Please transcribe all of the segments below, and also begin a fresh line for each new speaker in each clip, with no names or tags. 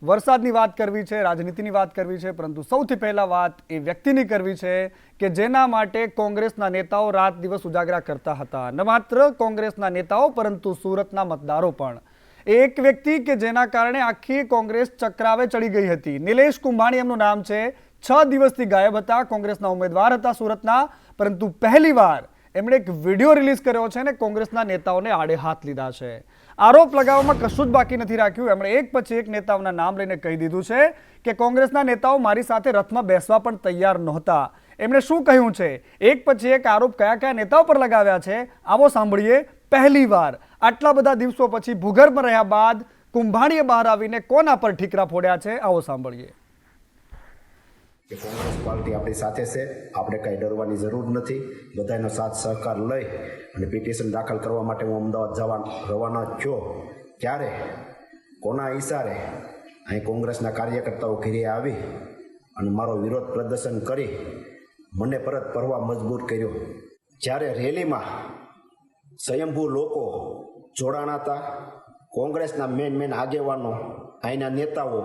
વરસાદની વાત કરવી છે, રાજનીતિની વાત કરવી છે, પરંતુ સૌથી પહેલા વાત એ વ્યક્તિની કરવી છે કે જેના માટે કોંગ્રેસના નેતાઓ રાત દિવસ ઉજાગરા કરતા હતા. ન માત્ર કોંગ્રેસના નેતાઓ પરંતુ સુરતના મતદારો પણ. એક વ્યક્તિ કે જેના કારણે આખી કોંગ્રેસ ચક્રાવે ચડી ગઈ હતી. નિલેશ કુંભાણી એમનું નામ છે. 6 દિવસથી ગાયબ હતા. કોંગ્રેસના ઉમેદવાર હતા સુરતના, પરંતુ પહેલીવાર એમણે એક વિડીયો રિલીઝ કર્યો છે અને કોંગ્રેસના નેતાઓને આડે હાથ લીધા છે. આરોપ લગાવવામાં કશું જ બાકી નથી રાખ્યું. એમણે એક પછી એક નેતાઓના નામ લઈને કહી દીધું છે કે કોંગ્રેસના નેતાઓ મારી સાથે રથમાં બેસવા પણ તૈયાર નહોતા. એમણે શું કહ્યું છે, એક પછી એક આરોપ કયા કયા નેતાઓ પર લગાવ્યા છે, આવો સાંભળીએ. પહેલીવાર આટલા બધા દિવસો પછી ભૂગર્ભમાં રહ્યા બાદ કુંભાણીએ બહાર આવીને કોના પર ઠીકરા ફોડ્યા છે, આવો સાંભળીએ.
કે કોંગ્રેસ પાર્ટી આપણી સાથે છે, આપણે કાંઈ ડરવાની જરૂર નથી. બધાનો સાથ સહકાર લઈ અને પિટિશન દાખલ કરવા માટે હું અમદાવાદ રવાના થયો ત્યારે કોના ઈશારે અહીં કોંગ્રેસના કાર્યકર્તાઓ ઘેરે આવી અને મારો વિરોધ પ્રદર્શન કરી મને પરત ફરવા મજબૂર કર્યો. જ્યારે રેલીમાં સ્વયંભૂ લોકો જોડાણા હતા, કોંગ્રેસના મેન આગેવાનો અહીંના નેતાઓ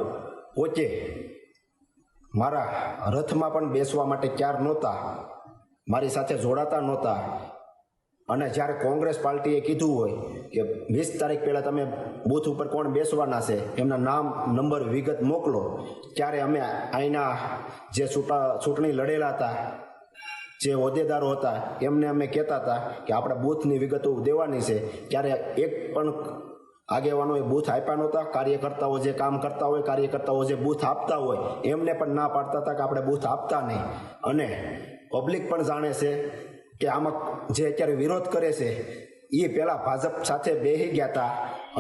પોતે મારા રથમાં પણ બેસવા માટે તૈયાર નહોતા, મારી સાથે જોડાતા નહોતા. અને જ્યારે કોંગ્રેસ પાર્ટીએ કીધું હોય કે 20 તારીખ પહેલાં તમે બૂથ ઉપર કોણ બેસવાના છે, એમના નામ નંબર વિગત મોકલો, ત્યારે અમે અહીંના જે ચૂંટણી લડેલા હતા, જે હોદ્દેદારો હતા, એમને અમે કહેતા હતા કે આપણે બૂથની વિગતો દેવાની છે. ત્યારે એક પણ આગેવાનોએ બૂથ આપ્યા નહોતા. કાર્યકર્તાઓ જે કામ કરતા હોય, કાર્યકર્તાઓ જે બૂથ આપતા હોય, એમને પણ ના પાડતા હતા કે આપણે બૂથ આપતા નહીં. અને પબ્લિક પણ જાણે છે કે આમાં જે અત્યારે વિરોધ કરે છે એ પહેલાં ભાજપ સાથે બેસી ગયા હતા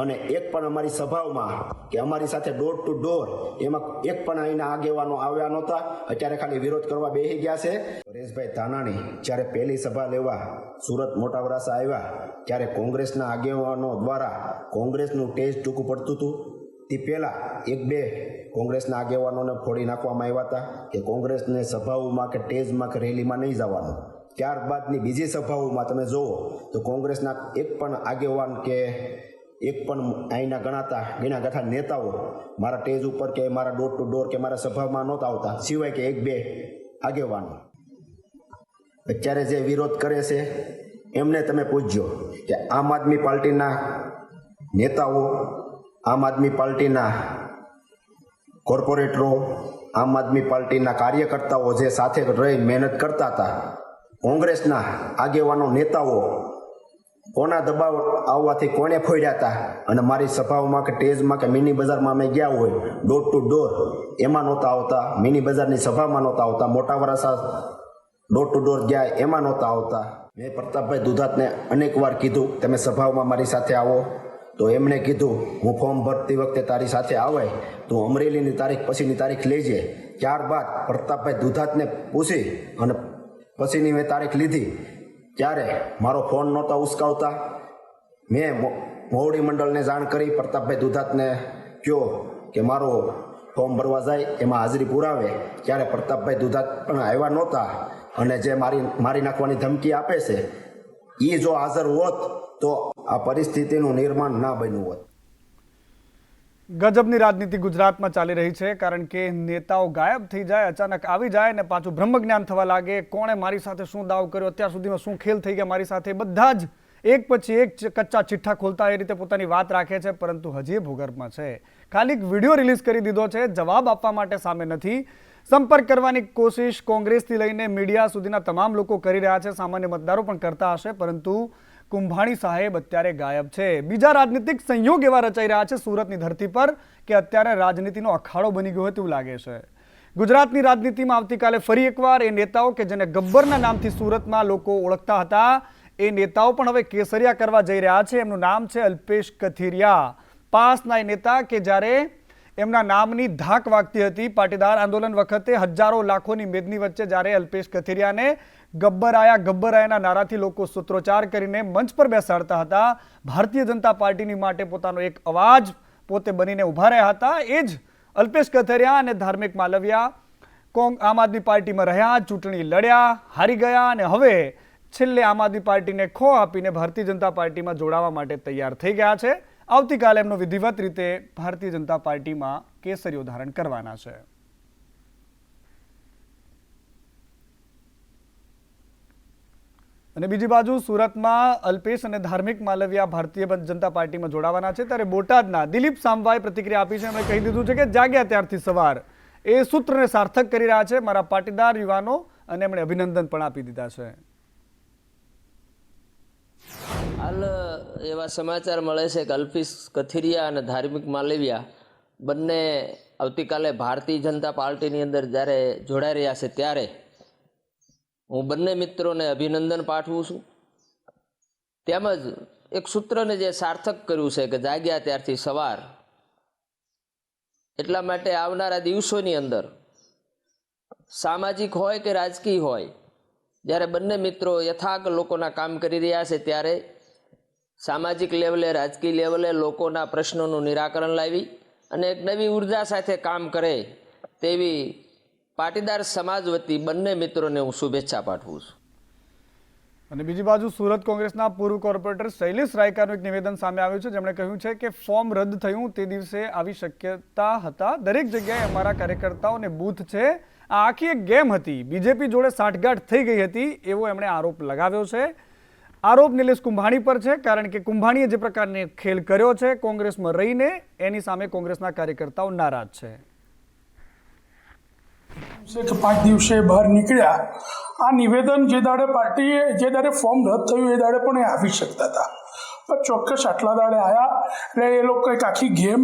અને એક પણ અમારી સભાઓમાં કે અમારી સાથે ડોર ટુ ડોર એમાં એક પણ અહીંના આગેવાનો આવ્યા નહોતા. અત્યારે ખાલી વિરોધ કરવા બેસી ગયા છે. પરેશભાઈ ધાનાણી જ્યારે પહેલી સભા લેવા સુરત મોટા વરાસા આવ્યા ત્યારે કોંગ્રેસના આગેવાનો દ્વારા કોંગ્રેસનું ટેજ ટૂંકું પડતું હતું. તે પહેલાં 1-2 કોંગ્રેસના આગેવાનોને ફોડી નાખવામાં આવ્યા હતા કે કોંગ્રેસને સભાઓમાં કે ટેજમાં કે રેલીમાં નહીં જવાનું. ત્યારબાદની બીજી સભાઓમાં તમે જુઓ તો કોંગ્રેસના એક પણ આગેવાન કે એક પણ અહીંના ગણા ગાંઠા નેતાઓ મારા ટેજ ઉપર કે મારા ડોર ટુ ડોર કે મારા સભામાં નહોતા આવતા, સિવાય કે 1-2 આગેવાનો. અત્યારે જે વિરોધ કરે છે એમને તમે પૂછજો કે આમ આદમી પાર્ટીના નેતાઓ, આમ આદમી પાર્ટીના કોર્પોરેટરો, આમ આદમી પાર્ટીના કાર્યકર્તાઓ જે સાથે રહી મહેનત કરતા હતા, કોંગ્રેસના આગેવાનો નેતાઓ કોના દબાવ આવવાથી કોને ફોડ્યા હતા અને મારી સભાઓમાં કે ટેજમાં કે મિની બજારમાં અમે ગયા હોય ડોર ટુ ડોર એમાં નહોતા આવતા, મિની બજારની સભામાં નહોતા આવતા, મોટા વરાસા ડોર ટુ ડોર ગયા એમાં નહોતા આવતા. મેં પ્રતાપભાઈ દુધાતને અનેકવાર કીધું તમે સભાઓમાં મારી સાથે આવો, તો એમણે કીધું હું ફોર્મ ભરતી વખતે તારી સાથે આવે તો અમરેલીની તારીખ પછીની તારીખ લેજે. ત્યારબાદ પ્રતાપભાઈ દુધાતને પૂછી અને પછીની મેં તારીખ લીધી ત્યારે મારો ફોન નહોતા ઉસકાવતા. મેં મોવડી મંડળને જાણ કરી, પ્રતાપભાઈ દુધાતને કહ્યો કે મારો ફોર્મ ભરવા જાય એમાં હાજરી પુરાવે, ત્યારે પ્રતાપભાઈ દુધાત પણ આવ્યા નહોતા. અને જે મારી નાખવાની ધમકી આપે છે એ જો હાજર હોત તો આ પરિસ્થિતિનું નિર્માણ ના બન્યું હોત.
ગજબની રાજનીતિ ગુજરાતમાં ચાલી રહી છે, કારણ કે નેતાઓ ગાયબ થઈ જાય, અચાનક આવી જાય ને પાછું બ્રહ્મજ્ઞાન થવા લાગે. કોણે મારી સાથે શું દાવ કર્યો, અત્યાર સુધીમાં શું ખેલ થઈ ગયા મારી સાથે, બધા જ એક પછી એક કચ્ચા ચિઠ્ઠા ખોલતા એ રીતે પોતાની વાત રાખે છે, પરંતુ હજી ભૂગર્ભમાં છે. ખાલી એક વિડીયો રિલીઝ કરી દીધો છે, જવાબ આપવા માટે સામે નથી. સંપર્ક કરવાની કોશિશ કોંગ્રેસથી લઈને મીડિયા સુધીના તમામ લોકો કરી રહ્યા છે, સામાન્ય મતદારો પણ કરતા હશે, પરંતુ કુંભાણી સાહેબ અત્યારે ગાયબ છે. બીજા રાજનીતિક સંયોગ એવા રચાઈ રહ્યા છે સુરતની ધરતી પર કે અત્યારે રાજનીતિનો અખાડો બની ગયો હોય તેવું લાગે છે. ગુજરાતની રાજનીતિમાં આવતીકાલે ફરી એકવાર એ નેતાઓ કે જેને ગબ્બરના નામથી સુરતમાં લોકો ઓળખતા હતા, એ નેતાઓ પણ હવે કેસરિયા કરવા જઈ રહ્યા છે. એમનું નામ છે અલ્પેશ કથિરિયા. પાસના એ નેતા કે જ્યારે એમના નામની ધાક વાગતી હતી પાટીદાર આંદોલન વખતે, હજારો લાખોની મેદની વચ્ચે જ્યારે અલ્પેશ કથિરિયાને ગબ્બર આયાના નારાથી લોકો સૂત્રોચ્ચાર કરીને મંચ પર બેસાડતા હતા, ભારતીય જનતા પાર્ટીની માટે પોતાનો એક અવાજ પોતે બનીને ઊભા રહ્યા હતા, એ જ અલ્પેશ કથિરિયા અને ધાર્મિક માલવિયા આમ આદમી પાર્ટીમાં રહ્યા, ચૂંટણી લડ્યા, હારી ગયા અને હવે છેલ્લે આમ આદમી પાર્ટીને ખો આપીને ભારતીય જનતા પાર્ટીમાં જોડાવા માટે તૈયાર થઈ ગયા છે. આવતીકાલે એમનો વિધિવત રીતે ભારતીય જનતા પાર્ટીમાં કેસરીઓ ધારણ કરવાના છે. અને બીજી બાજુ સુરતમાં અલ્પેશ અને ધાર્મિક માલવિયા ભારતીય જનતા પાર્ટીમાં જોડાવાના છે, ત્યારે બોટાદના દિલીપ સામવાએ પ્રતિક્રિયા આપી છે. એમણે કહી દીધું છે કે જાગ્યા ત્યારથી સવાર એ સૂત્રને સાર્થક કરી રહ્યા છે મારા પાટીદાર યુવાનો, અને એમણે અભિનંદન પણ આપી દીધા છે.
હાલ એવા સમાચાર મળે છે કે અલ્પેશ કથિરિયા અને ધાર્મિક માલવિયા બંને આવતીકાલે ભારતીય જનતા પાર્ટીની અંદર જ્યારે જોડાઈ રહ્યા છે, ત્યારે હું બંને મિત્રોને અભિનંદન પાઠવું છું. તેમજ એક સૂત્રને જે સાર્થક કર્યું છે કે જાગ્યા ત્યારથી સવાર, એટલા માટે આવનારા દિવસોની અંદર સામાજિક હોય કે રાજકીય હોય, જ્યારે બંને મિત્રો યથાર્થ લોકોના કામ કરી રહ્યા છે, ત્યારે સામાજિક લેવલે રાજકીય લેવલે લોકોના પ્રશ્નોનું નિરાકરણ લાવી અને એક નવી ઉર્જા સાથે કામ કરે તેવી પાટીદાર સમાજ વતી બંને મિત્રોને હું શુભેચ્છા પાઠવું છું.
અને બીજી બાજુ સુરત કોંગ્રેસના પૂર્વ કોર્પોરેટર શૈલેષ રાયકાનું એક નિવેદન સામે આવ્યું છે, જેમણે કહ્યું છે કે ફોર્મ રદ થયું તે દિવસે આવી શક્યતા હતા, દરેક જગ્યાએ અમારા કાર્યકર્તાઓને બૂથ છે, આ આખી એક ગેમ હતી, બીજેપી જોડે સાંઠગાંઠ થઈ ગઈ હતી, એવો એમણે આરોપ લગાવ્યો છે. આરોપ નિલેશ કુંભાણી પર છે, કારણ કે કુંભાણીએ જે પ્રકારનો ખેલ કર્યો છે કોંગ્રેસમાં રહીને, એની સામે કોંગ્રેસના કાર્યકર્તાઓ નારાજ છે.
કે 5 દિવસે બહાર નીકળ્યા, આ નિવેદન જે દાડે પાર્ટીએ જે દાડે ફોર્મ રદ થયું એ દાડે પણ એ આવી શકતા હતા, પણ ચોક્કસ આટલા દાડે આવ્યા એટલે એ લોકો એક આખી ગેમ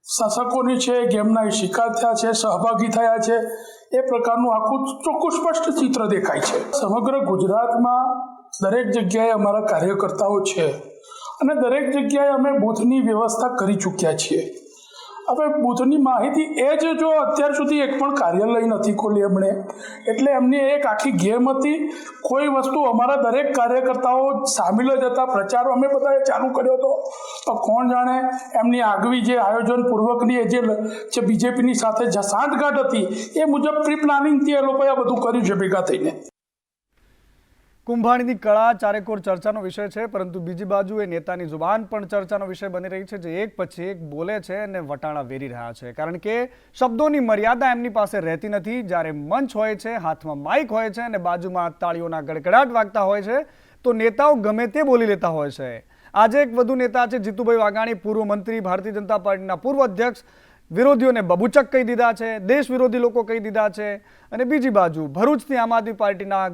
શાસકોની છે, ગેમના એ શિકાર થયા છે, સહભાગી થયા છે, એ પ્રકારનું આખું ચોખ્ખું સ્પષ્ટ ચિત્ર દેખાય છે. સમગ્ર ગુજરાતમાં દરેક જગ્યાએ અમારા કાર્યકર્તાઓ છે અને દરેક જગ્યાએ અમે બૂથની વ્યવસ્થા કરી ચૂક્યા છીએ. હવે બૂથની માહિતી એ જ જો અત્યાર સુધી એક પણ કાર્યાલય નથી ખોલી એમણે, એટલે એમની એક આખી ગેમ હતી. કોઈ વસ્તુ અમારા દરેક કાર્યકર્તાઓ સામેલ જ હતા, પ્રચાર અમે બધાએ ચાલુ કર્યો હતો, તો કોણ જાણે એમની આગવી જે આયોજનપૂર્વકની જે બીજેપીની સાથે સાંઠગાંઠ હતી એ મુજબ પ્રી પ્લાનિંગથી એ લોકોએ આ બધું કર્યું છે ભેગા થઈને.
કુંભાણીની કળા ચારેકોર ચર્ચાનો વિષય છે, પરંતુ બીજી બાજુ એ નેતાની જુબાન પણ ચર્ચાનો વિષય બની રહી છે, જે એક પછી એક બોલે છે અને વટાણા વેરી રહ્યા છે, કારણ કે શબ્દોની મર્યાદા એમની પાસે રહેતી નથી. જ્યારે મંચ હોય છે, હાથમાં માઇક હોય છે અને બાજુમાં તાળીઓના ગડગડાટ વાગતા હોય છે, તો નેતાઓ ગમે તે બોલી લેતા હોય છે. આજે એક વધુ નેતા છે જીતુભાઈ વાઘાણી, પૂર્વ મંત્રી, ભારતીય જનતા પાર્ટીના પૂર્વ અધ્યક્ષ, વિરોધીઓને બબુચક કહી દીધા છે, દેશ વિરોધી લોકો કહી દીધા છે. અને બીજી બાજુ ભરૂચથી આમ આદમી પાર્ટીના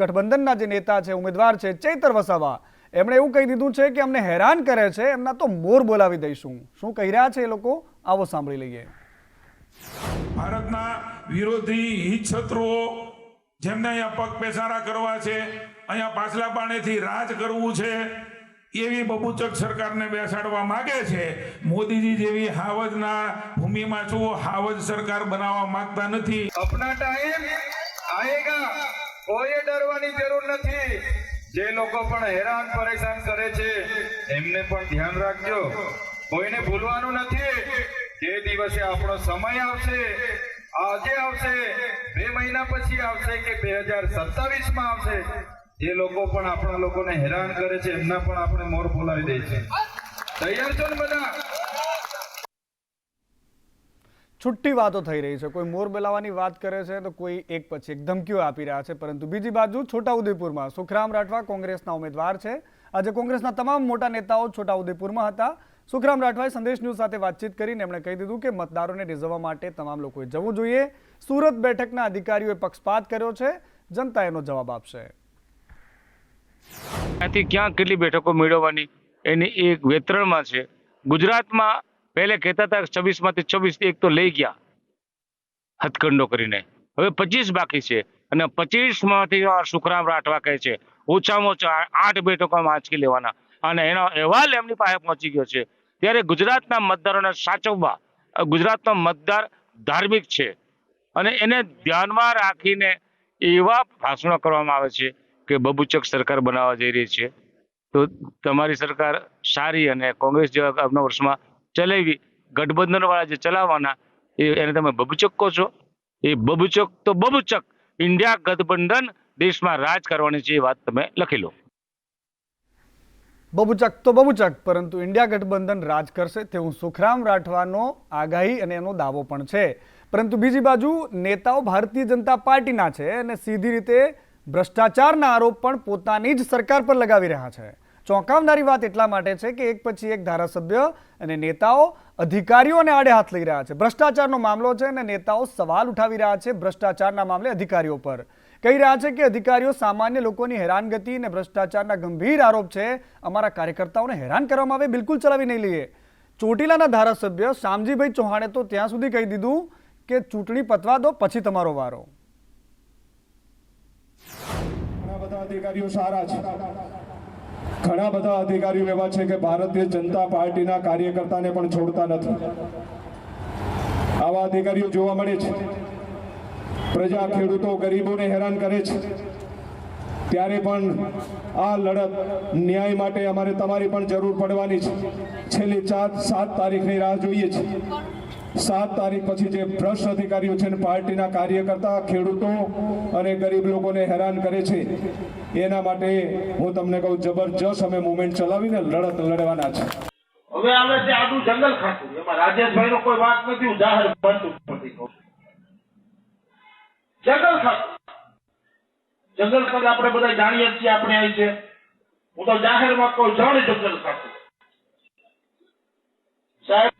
ગઠબંધનના જે નેતા છે, ઉમેદવાર છે ચૈતર વસાવા, એમણે એવું કહી દીધું છે કે અમને હેરાન કરે છે, એમના તો મોર બોલાવી દઈશું. શું કહી રહ્યા છે એ લોકો, આવો સાંભળી લઈએ.
ભારતના વિરોધી હિત શત્રુઓ જેમને અહીંયા પગ પેસારા કરવા છે, અહીંયા પાછલા પાણીથી રાજ કરવું છે, એવી બબુચક સરકારને બેસાડવા માંગે છે. મોદીજી જેવી હાવજના ભૂમિમાં છું, હાવજ સરકાર બનાવવા માંગતા નથી.
अपना टाइम आएगा, कोई डरવાની જરૂર નથી. જે લોકો પણ હેરાન પરેશાન કરે છે એમને પણ ધ્યાન રાખજો, કોઈને ભૂલવાનું નથી. જે દિવસે આપણો સમય આવશે, આજે આવશે, 2 મહિના પછી આવશે કે 2027માં આવશે, જે લોકો પણ આપણા લોકોને હેરાન કરે છે એમના પણ આપણે મોર બોલાવી દે છે. તૈયાર છો ને બધા?
છુટ્ટી વાતો થઈ રહી છે, કોઈ મોર બોલાવવાની વાત કરે છે તો કોઈ એક પછી એક ધમકીઓ આપી રહ્યા છે. પરંતુ બીજી બાજુ છોટાઉદેપુરમાં સુખરામ રાઠવા કોંગ્રેસના ઉમેદવાર છે. આજે કોંગ્રેસના તમામ મોટા નેતાઓ છોટાઉદેપુરમાં હતા. સુખરામ રાઠવાએ સંદેશ ન્યૂઝ સાથે વાતચીત કરીને એમણે કહી દીધું કે મતદારોને રીઝવવા માટે તમામ લોકોએ જવું જોઈએ. સુરત બેઠકના અધિકારીઓએ પક્ષપાત કર્યો છે, જનતા એનો જવાબ આપશે.
ત્યાંથી ક્યાં કેટલી બેઠકો મેળવવાની એની એક વેતરણમાં છે. ગુજરાતમાં પહેલે કહેતા હતા 26માંથી 26 એક તો લઈ ગયા હથકંડો કરીને, હવે 25 બાકી છે અને 25માંથી સુખરામ રાઠવા કહે છે ઓછામાં ઓછા 8 બેઠકોમાં આંચકી લેવાના, અને એનો અહેવાલ એમની પાસે પહોંચી ગયો છે. ત્યારે ગુજરાતના મતદારોને સાચવવા, ગુજરાતનો મતદાર ધાર્મિક છે અને એને ધ્યાનમાં રાખીને એવા ભાષણો કરવામાં આવે છે કે બબુચક સરકાર બનાવવા જઈ રહી છે. તો તમારી સરકાર સારી અને કોંગ્રેસ જેવા આવનારા વર્ષમાં ચલાવી, ગઠબંધનવાળા જે ચલાવવાના એને તમે બબુચક કહો છો. એ બબુચક તો બબુચક, ઇન્ડિયા ગઠબંધન દેશમાં રાજ કરવાની છે, એ વાત તમે લખી લો.
બબુચક તો બબુચક, પરંતુ ઇન્ડિયા ગઠબંધન રાજ કરશે તેવું સુખરામ રાઠવાનો આગાહી અને એનો દાવો પણ છે. પરંતુ બીજી બાજુ નેતાઓ ભારતીય જનતા પાર્ટીના છે અને સીધી રીતે ભ્રષ્ટાચારના આરોપ પણ પોતાની જ સરકાર પર લગાવી રહ્યા છે. ચોંકાવનારી વાત એટલા માટે છે કે એક પછી એક ધારાસભ્ય અને નેતાઓ અધિકારીઓને આડે હાથ લઈ રહ્યા છે. ભ્રષ્ટાચારનો મામલો છે અને નેતાઓ સવાલ ઉઠાવી રહ્યા છે ભ્રષ્ટાચારના મામલે અધિકારીઓ પર. કહી રહ્યા છે કે અધિકારીઓ સામાન્ય લોકોની હેરાનગતિ અને ભ્રષ્ટાચારના ગંભીર આરોપ છે. અમારા કાર્યકર્તાઓને હેરાન કરવામાં આવે, બિલકુલ ચલાવી નહીં લઈએ. ચોટીલાના ધારાસભ્ય શામજીભાઈ ચૌહાણે તો ત્યાં સુધી કહી દીધું કે ચૂંટણી પતવા દો, પછી તમારો વારો.
ઘણા બધા અધિકારીઓ સારા છે, ઘણા બધા અધિકારીઓ એવા છે કે ભારતીય જનતા પાર્ટીના કાર્યકર્તાને પણ છોડતા નથી. આવા અધિકારીઓ જોવા મળે છે. પ્રજા, ખેડૂતો, ગરીબોને હેરાન કરે છે. ત્યારે પણ આ લડત ન્યાય માટે અમારે તમારી પણ જરૂર પડવાની છે. છેલ્લી 7 તારીખની રાહ જોઈએ છે. 7 તારીખ પછી જે ભ્રષ્ટ અધિકારીઓ છે પાર્ટીના કાર્યકર્તા, ખેડૂતો અને ગરીબ લોકોને હેરાન કરે છે, એના માટે હું તમને કહું, જબરજસ્ત અમે મુવમેન્ટ ચલાવીને લડત લડવાના છે.
હવે આવે છે આટલું જંગલ ખાતું, એમાં રાજેશભાઈ નો કોઈ વાત નથી, હું જાહેર બનતું નથી કહું. જંગલ ખાતું, જંગલ ખાતું આપણે બધા જાણીએ છીએ, આપણે અહીં છે. હું તો જાહેરમાં કહું, જંગલ ખાતું સાહેબ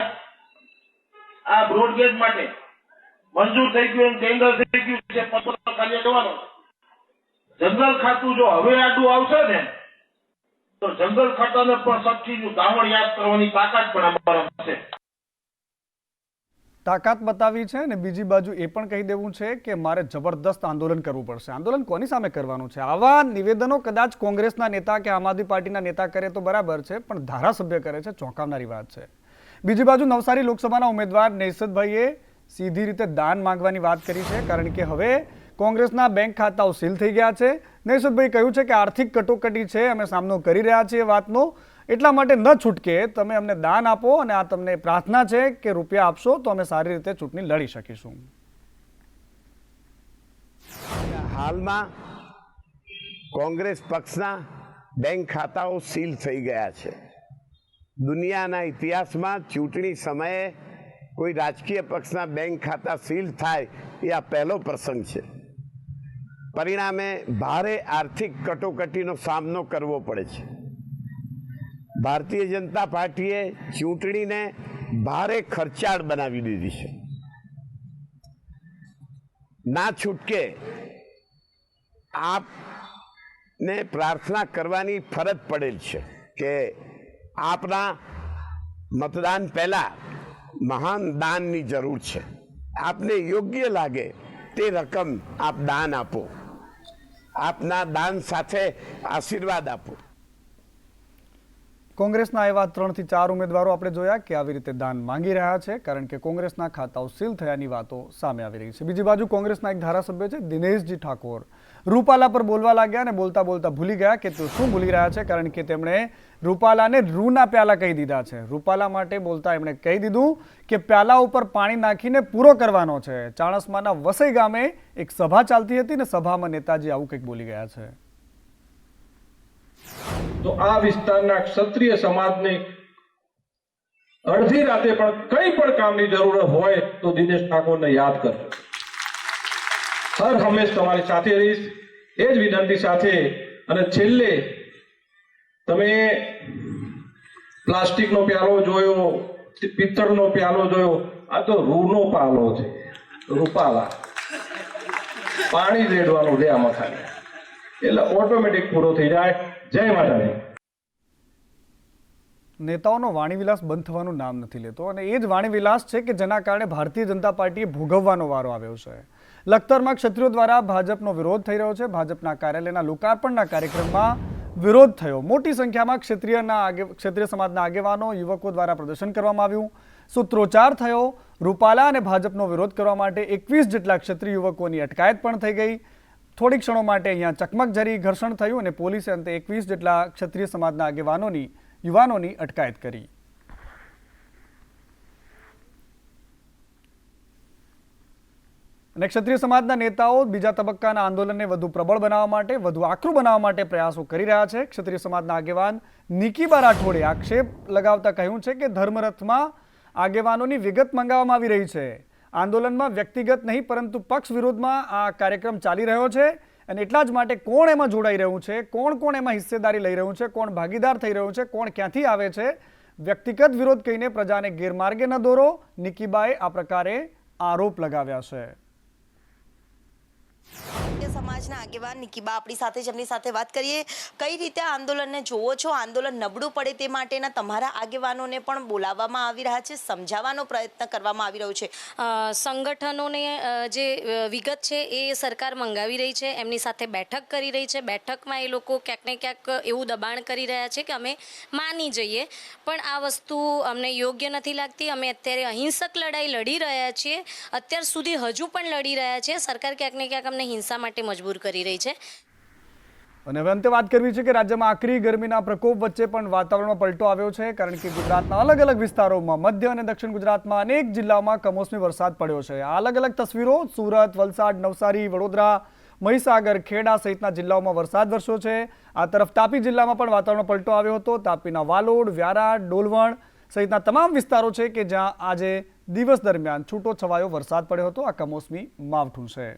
આ બ્રોડગેજ માટે મંજૂર થઈ ગયું, ટેન્ડર થઈ ગયું છે, પત્ર કાર્ય કરવાનો. જંગલ ખાતું જો હવે આડું આવશે ને તો જંગલ ખાતાને પણ સબસીડીનું દાવણ યાદ કરવાની તાકાત પણ અમારા છે.
તાકાત બતાવી છે અને બીજી બાજુ એ પણ કહી દેવું છે કે મારે જબરદસ્ત આંદોલન કરવું પડશે. આંદોલન કોની સામે કરવાનું છે? આવા નિવેદનો કદાચ કોંગ્રેસના નેતા કે આમ આદમી પાર્ટીના નેતા કરે તો બરાબર છે, પણ ધારાસભ્ય કરે છે, ચોંકાવનારી વાત છે. બીજી બાજુ નવસારી લોકસભાના ઉમેદવાર નેસદભાઈએ સીધી રીતે દાન માંગવાની વાત કરી છે, કારણ કે હવે કોંગ્રેસના બેંક ખાતાઓ સીલ થઈ ગયા છે. નેસદભાઈ કહ્યું છે કે આર્થિક કટોકટી છે, અમે સામનો કરી રહ્યા છીએ વાતનો, એટલા માટે ન છૂટકે તમે અમને દાન આપો અને આ તમને પ્રાર્થના છે કે રૂપિયા આપશો તો અમે સારી રીતે ચૂંટણી લડી શકીશું.
હાલમાં કોંગ્રેસ પક્ષના બેંક ખાતાઓ સીલ થઈ ગયા છે. દુનિયાના ઇતિહાસમાં ચૂંટણી સમયે કોઈ રાજકીય પક્ષના બેંક ખાતા સીલ થાય એ આ પહેલો પ્રસંગ છે. પરિણામે ભારે આર્થિક કટોકટીનો સામનો કરવો પડે છે. ભારતીય જનતા પાર્ટીએ ચૂંટણીને ભારે ખર્ચાળ બનાવી દીધી છે. ના છૂટકે આપને પ્રાર્થના કરવાની ફરજ પડેલ છે કે આપના મતદાન પહેલા મહાન દાનની જરૂર છે. આપને યોગ્ય લાગે તે રકમ આપ દાન આપો. આપના દાન સાથે આશીર્વાદ આપો.
કોંગ્રેસના એવા 3 થી 4 ઉમેદવારો આપણે જોયા કે આવી રીતે દાન માંગી રહ્યા છે, કારણ કે કોંગ્રેસના ખાતાઓ સીલ થયાની વાતો સામે આવી રહી છે. બીજી બાજુ કોંગ્રેસના એક ધારાસભ્ય છે દિનેશજી ઠાકોર, રૂપાલા પર બોલવા લાગ્યા અને બોલતા બોલતા ભૂલી ગયા કે તેઓ શું ભૂલી રહ્યા છે, કારણ કે તેમણે રૂપાલાને રૂના પ્યાલા કહી દીધા છે. રૂપાલા માટે બોલતા એમણે કહી દીધું કે પ્યાલા ઉપર પાણી નાખીને પૂરો કરવાનો છે. ચાણસ્માના વસઈ ગામે એક સભા ચાલતી હતી ને સભામાં નેતાજી આવું કંઈક બોલી ગયા છે.
તો આ વિસ્તારના ક્ષત્રિય સમાજને અડધી રાતે પણ કંઈ પણ કામની જરૂરત હોય તો દિનેશ ઠાકોરને યાદ કરજો. હર હંમેશ તમારી સાથે રહીશ એ જ વિનંતી સાથે. અને છેલ્લે તમે પ્લાસ્ટિકનો પ્યાલો જોયો, પિત્તળનો પ્યાલો જોયો, આ તો રૂનો પ્યાલો છે. રૂપાલા પાણી રેડવાનું રે આમાં ખાલી, એટલે ઓટોમેટિક પૂરો થઈ જાય. જય માતાજી.
નેતાઓનો વાણીવિલાસ બંધ થવાનું નામ નથી લેતો અને એ જ વાણીવિલાસ છે કે જેના કારણે ભારતીય જનતા પાર્ટીએ ભોગવવાનો વારો આવ્યો છે. લખતરમાં ક્ષત્રિયો દ્વારા ભાજપનો વિરોધ થઈ રહ્યો છે. ભાજપના કાર્યાલયના લોકાર્પણના કાર્યક્રમમાં વિરોધ થયો. મોટી સંખ્યામાં ક્ષત્રિય સમાજના આગેવાનો, યુવકો દ્વારા પ્રદર્શન કરવામાં આવ્યું. સૂત્રોચ્ચાર થયો. રૂપાલા અને ભાજપનો વિરોધ કરવા માટે 21 જેટલા ક્ષત્રિય યુવકોની અટકાયત પણ થઈ ગઈ. થોડી ક્ષણો માટે અહીંયા ચકમકઝરી ઘર્ષણ થયું અને પોલીસે અંતે 21 જેટલા ક્ષત્રિય સમાજના યુવાનોની અટકાયત કરી. અને ક્ષત્રિય સમાજના નેતાઓ બીજા તબક્કાના આંદોલનને વધુ પ્રબળ બનાવવા માટે, વધુ આકરું બનાવવા માટે પ્રયાસો કરી રહ્યા છે. ક્ષત્રિય સમાજના આગેવાન નિકીબા રાઠોડે આક્ષેપ લગાવતા કહ્યું છે કે ધર્મરથમાં આગેવાનોની વિગત મંગાવવામાં આવી રહી છે. આંદોલનમાં વ્યક્તિગત નહીં પરંતુ પક્ષ વિરોધમાં આ કાર્યક્રમ ચાલી રહ્યો છે અને એટલા જ માટે કોણ એમાં જોડાઈ રહ્યું છે, કોણ કોણ એમાં હિસ્સેદારી લઈ રહ્યું છે, કોણ ભાગીદાર થઈ રહ્યું છે, કોણ ક્યાંથી આવે છે, વ્યક્તિગત વિરોધ કહીને પ્રજાને ગેરમાર્ગે ન દોરો, નિકીબાએ આ પ્રકારે આરોપ લગાવ્યા છે.
સમાજના આગેવાન નિકીબા આપણી સાથે જ, એમની સાથે વાત કરીએ. કઈ રીતે આંદોલનને જોવો છો? આંદોલન નબળું પડે તે માટેના તમારા આગેવાનોને પણ બોલાવવામાં આવી રહ્યા છે, સમજાવવાનો પ્રયત્ન કરવામાં આવી રહ્યો છે.
સંગઠનોને જે વિગત છે એ સરકાર મંગાવી રહી છે, એમની સાથે બેઠક કરી રહી છે. બેઠકમાં એ લોકો ક્યાંક ને ક્યાંક એવું દબાણ કરી રહ્યા છે કે અમે માની જઈએ, પણ આ વસ્તુ અમને યોગ્ય નથી લાગતી. અમે અત્યારે અહિંસક લડાઈ લડી રહ્યા છીએ, અત્યાર સુધી હજુ પણ લડી રહ્યા છીએ. સરકાર ક્યાંક ને ક્યાંક અમને હિંસા માટે મજબૂર કરી રહી છે.
અને હવે અંતે વાત કરવી છે કે રાજ્યમાં આકરી ગરમીના પ્રકોપ વચ્ચે પણ વાતાવરણમાં પલટો આવ્યો છે, કારણ કે ગુજરાતના અલગ અલગ વિસ્તારોમાં, મધ્ય અને દક્ષિણ ગુજરાતમાં અનેક જિલ્લાઓમાં કમોસમી વરસાદ પડ્યો છે. આ અલગ અલગ તસવીરો સુરત, વલસાડ, નવસારી, વડોદરા, મહીસાગર, ખેડા સહિતના જિલ્લાઓમાં વરસાદ વરસ્યો છે. આ તરફ તાપી જિલ્લામાં પણ વાતાવરણમાં પલટો આવ્યો હતો. તાપીના વાલોડ, વ્યારા, ડોલવણ સહિતના તમામ વિસ્તારો છે કે જ્યાં આજે દિવસ દરમિયાન છૂટો છવાયો વરસાદ પડ્યો હતો. આ કમોસમી માવઠું છે.